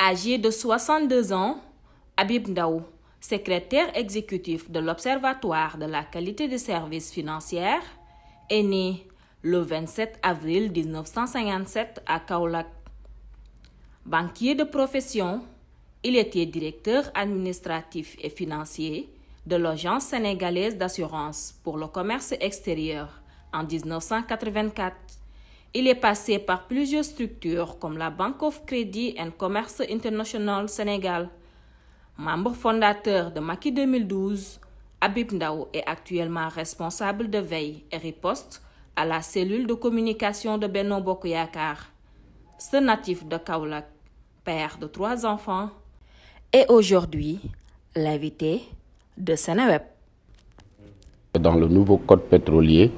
Âgé de 62 ans, Habib Ndao, secrétaire exécutif de l'Observatoire de la qualité des services financiers, est né le 27 avril 1957 à Kaolack. Banquier de profession, il était directeur administratif et financier de l'Agence sénégalaise d'assurance pour le commerce extérieur en 1984. Il est passé par plusieurs structures comme la Bank of Credit and Commerce International Sénégal. Membre fondateur de Macky 2012, Habib Ndao est actuellement responsable de veille et riposte à la cellule de communication de Benno Bokk Yakaar. Ce natif de Kaolack, père de 3 enfants, est aujourd'hui l'invité de Seneweb. Dans le nouveau code pétrolier,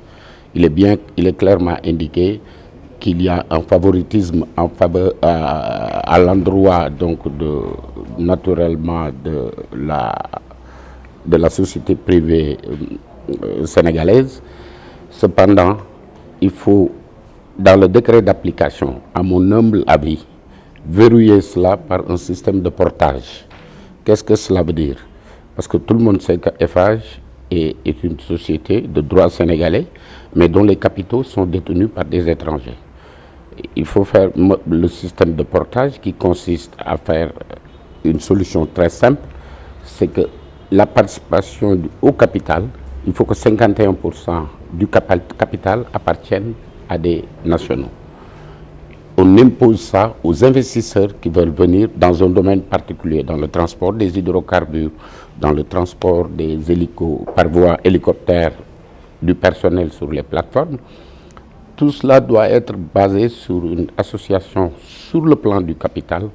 il est clairement indiqué qu'il y a un favoritisme en faveur à l'endroit donc naturellement de la société privée sénégalaise. Cependant, il faut, dans le décret d'application, à mon humble avis, verrouiller cela par un système de portage. Qu'est-ce que cela veut dire? Parce que tout le monde sait que Eiffage est une société de droit sénégalais, mais dont les capitaux sont détenus par des étrangers. Il faut faire le système de portage qui consiste à faire une solution très simple, c'est que la participation au capital, il faut que 51% du capital appartienne à des nationaux. On impose ça aux investisseurs qui veulent venir dans un domaine particulier, dans le transport des hydrocarbures, dans le transport des par voie hélicoptère, du personnel sur les plateformes. Tout cela doit être basé sur une association sur le plan du capital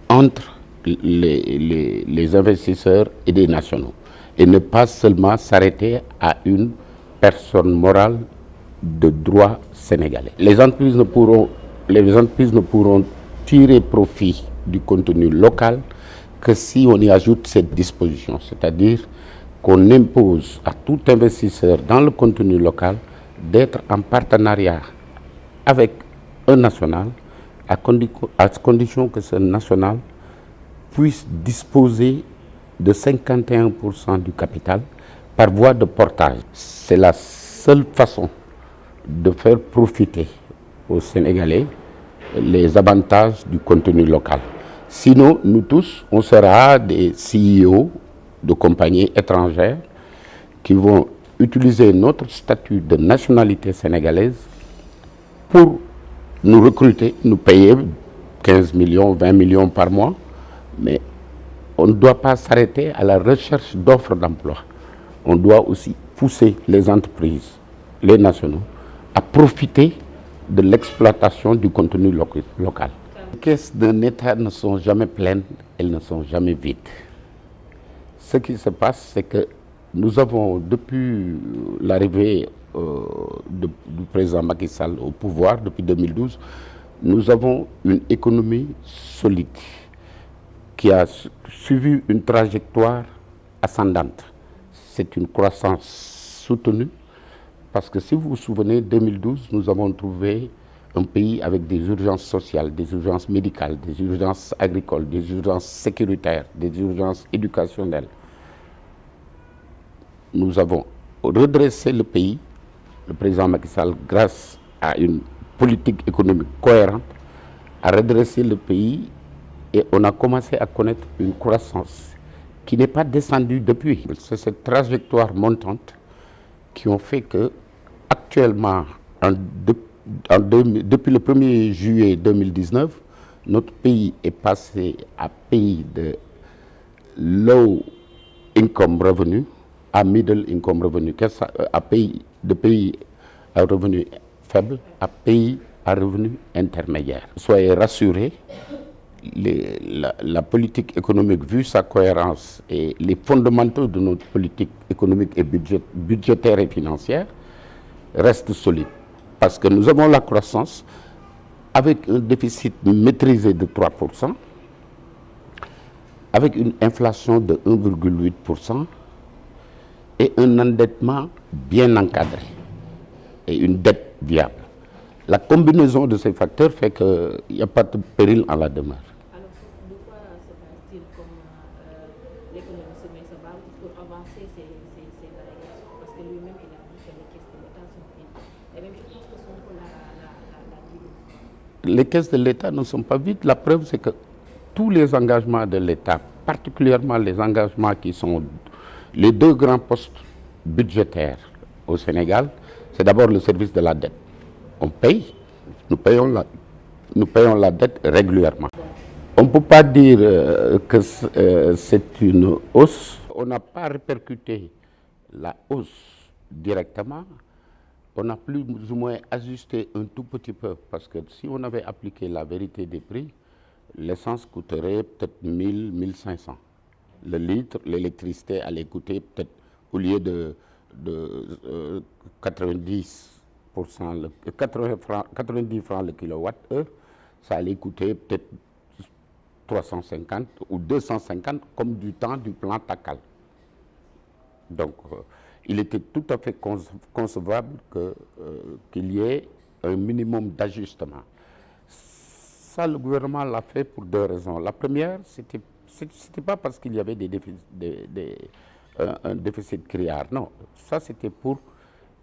entre les investisseurs et des nationaux. Et ne pas seulement s'arrêter à une personne morale de droit sénégalais. Les entreprises ne pourront tirer profit du contenu local que si on y ajoute cette disposition, c'est-à-dire qu'on impose à tout investisseur dans le contenu local d'être en partenariat avec un national à condition que ce national puisse disposer de 51% du capital par voie de portage. C'est la seule façon de faire profiter aux Sénégalais les avantages du contenu local. Sinon, nous tous, on sera des CEO de compagnies étrangères qui vont utiliser notre statut de nationalité sénégalaise pour nous recruter, nous payer 15 millions, 20 millions par mois. Mais on ne doit pas s'arrêter à la recherche d'offres d'emploi. On doit aussi pousser les entreprises, les nationaux, à profiter de l'exploitation du contenu local. Les caisses d'un État ne sont jamais pleines, elles ne sont jamais vides. Ce qui se passe, c'est que nous avons, depuis l'arrivée du président Macky Sall au pouvoir, depuis 2012, nous avons une économie solide qui a suivi une trajectoire ascendante. C'est une croissance soutenue parce que si vous vous souvenez, 2012, nous avons trouvé un pays avec des urgences sociales, des urgences médicales, des urgences agricoles, des urgences sécuritaires, des urgences éducationnelles. Nous avons redressé le pays, le président Macky Sall, grâce à une politique économique cohérente, a redressé le pays et on a commencé à connaître une croissance qui n'est pas descendue depuis. C'est cette trajectoire montante qui ont fait que, actuellement, depuis le 1er juillet 2019, notre pays est passé à pays de low income revenu à middle income revenu, à pays à revenu faible, à pays à revenu intermédiaire. Soyez rassurés, la politique économique, vu sa cohérence et les fondamentaux de notre politique économique et budgétaire et financière, restent solides. Parce que nous avons la croissance avec un déficit maîtrisé de 3%, avec une inflation de 1,8%, et un endettement bien encadré et une dette viable. La combinaison de ces facteurs fait qu'il n'y a pas de péril en la demeure. pour avancer ces allégations, parce que lui-même il a dit que les caisses de l'État sont vides. Et même je pense que Sonko l'a dit. Les caisses de l'État ne sont pas vides. La preuve, c'est que tous les engagements de l'État, particulièrement les engagements qui sont les deux grands postes budgétaires au Sénégal, c'est d'abord le service de la dette. On paye, nous payons la dette régulièrement. On ne peut pas dire que c'est une hausse. On n'a pas répercuté la hausse directement. On a plus ou moins ajusté un tout petit peu, parce que si on avait appliqué la vérité des prix, l'essence coûterait peut-être 1000, 1500. Le litre, l'électricité allait coûter peut-être, au lieu de 90 francs le kilowatt-heure, ça allait coûter peut-être 350 ou 250 comme du temps du plan Takal. Donc, il était tout à fait concevable qu'il y ait un minimum d'ajustement. Ça, le gouvernement l'a fait pour deux raisons. La première, c'était pas parce qu'il y avait un déficit criard. Non, ça c'était pour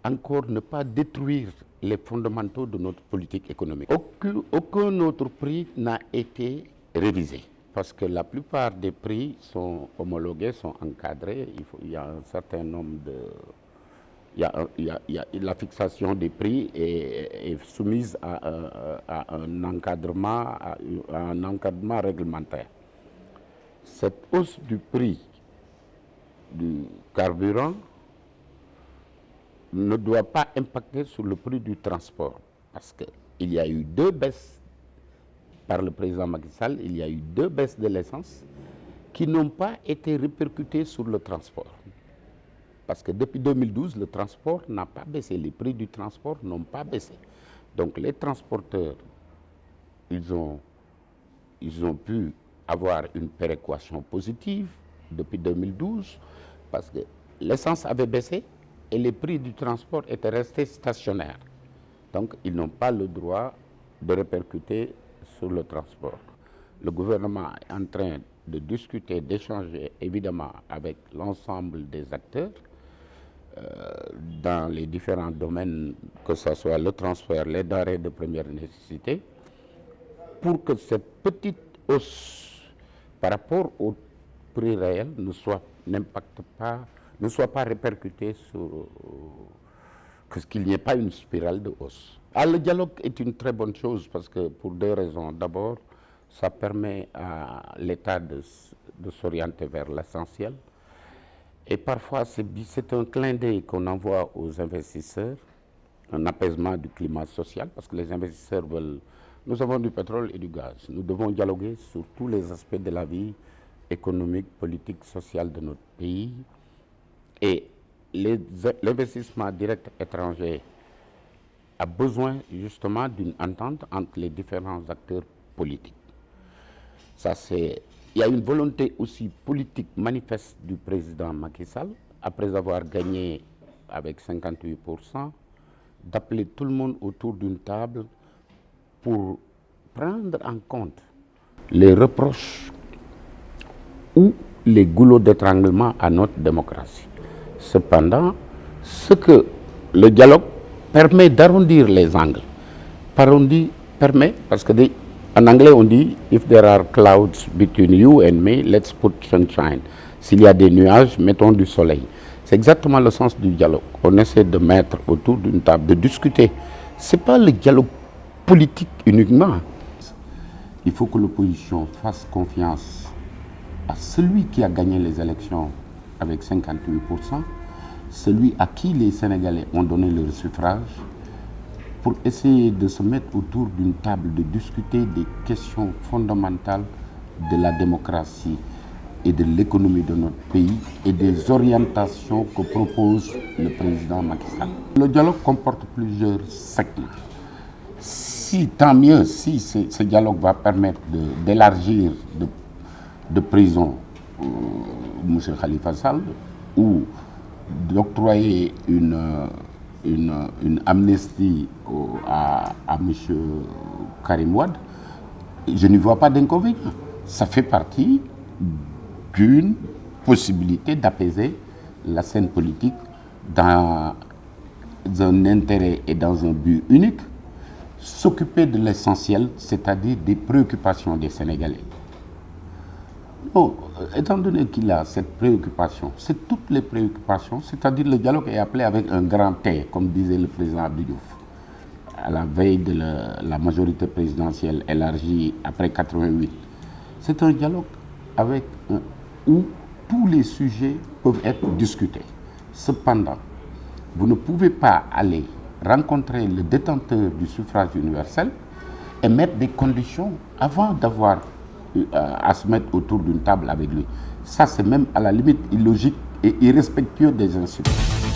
encore ne pas détruire les fondamentaux de notre politique économique. Aucun autre prix n'a été révisé, parce que la plupart des prix sont homologués, sont encadrés. Il y a un certain nombre la fixation des prix est soumise à un encadrement réglementaire. Cette hausse du prix du carburant ne doit pas impacter sur le prix du transport, parce qu'il y a eu deux baisses par le président Macky Sall, il y a eu deux baisses de l'essence qui n'ont pas été répercutées sur le transport. Parce que depuis 2012, le transport n'a pas baissé, les prix du transport n'ont pas baissé. Donc les transporteurs, ils ont pu avoir une péréquation positive depuis 2012, parce que l'essence avait baissé et les prix du transport étaient restés stationnaires. Donc ils n'ont pas le droit de répercuter sur le transport. Le gouvernement est en train de discuter, d'échanger évidemment avec l'ensemble des acteurs dans les différents domaines, que ce soit le transfert, les denrées de première nécessité, pour que cette petite hausse par rapport au prix réel ne soit pas répercutée sur qu'il n'y ait pas une spirale de hausse. Le dialogue est une très bonne chose, parce que pour deux raisons. D'abord, ça permet à l'État de s'orienter vers l'essentiel. Et parfois, c'est un clin d'œil qu'on envoie aux investisseurs, un apaisement du climat social, parce que les investisseurs veulent... Nous avons du pétrole et du gaz. Nous devons dialoguer sur tous les aspects de la vie économique, politique, sociale de notre pays. Et l'investissement direct étranger a besoin justement d'une entente entre les différents acteurs politiques. Il y a une volonté aussi politique manifeste du président Macky Sall, après avoir gagné avec 58%, d'appeler tout le monde autour d'une table pour prendre en compte les reproches ou les goulots d'étranglement à notre démocratie. Cependant, ce que le dialogue permet d'arrondir les angles. Permet, parce que en anglais on dit « If there are clouds between you and me, let's put sunshine ». S'il y a des nuages, mettons du soleil. C'est exactement le sens du dialogue. On essaie de mettre autour d'une table, de discuter. Ce n'est pas le dialogue politique uniquement. Il faut que l'opposition fasse confiance à celui qui a gagné les élections avec 58%, celui à qui les Sénégalais ont donné leur suffrage, pour essayer de se mettre autour d'une table, de discuter des questions fondamentales de la démocratie et de l'économie de notre pays et des orientations que propose le président Macky Sall. Le dialogue comporte plusieurs segments. Tant mieux, si ce dialogue va permettre d'élargir de prison M. Khalifa Sall, ou d'octroyer une amnistie à M. Karim Wade, je n'y vois pas d'inconvénient. Ça fait partie d'une possibilité d'apaiser la scène politique dans un intérêt et dans un but unique, s'occuper de l'essentiel, c'est-à-dire des préoccupations des Sénégalais. Bon, étant donné qu'il a cette préoccupation, c'est toutes les préoccupations, c'est-à-dire le dialogue est appelé avec un grand T, comme disait le président Abdou Diouf, à la veille de la majorité présidentielle élargie après 88. C'est un dialogue où tous les sujets peuvent être discutés. Cependant, vous ne pouvez pas aller rencontrer le détenteur du suffrage universel et mettre des conditions avant d'avoir à se mettre autour d'une table avec lui. Ça, c'est même à la limite illogique et irrespectueux des institutions.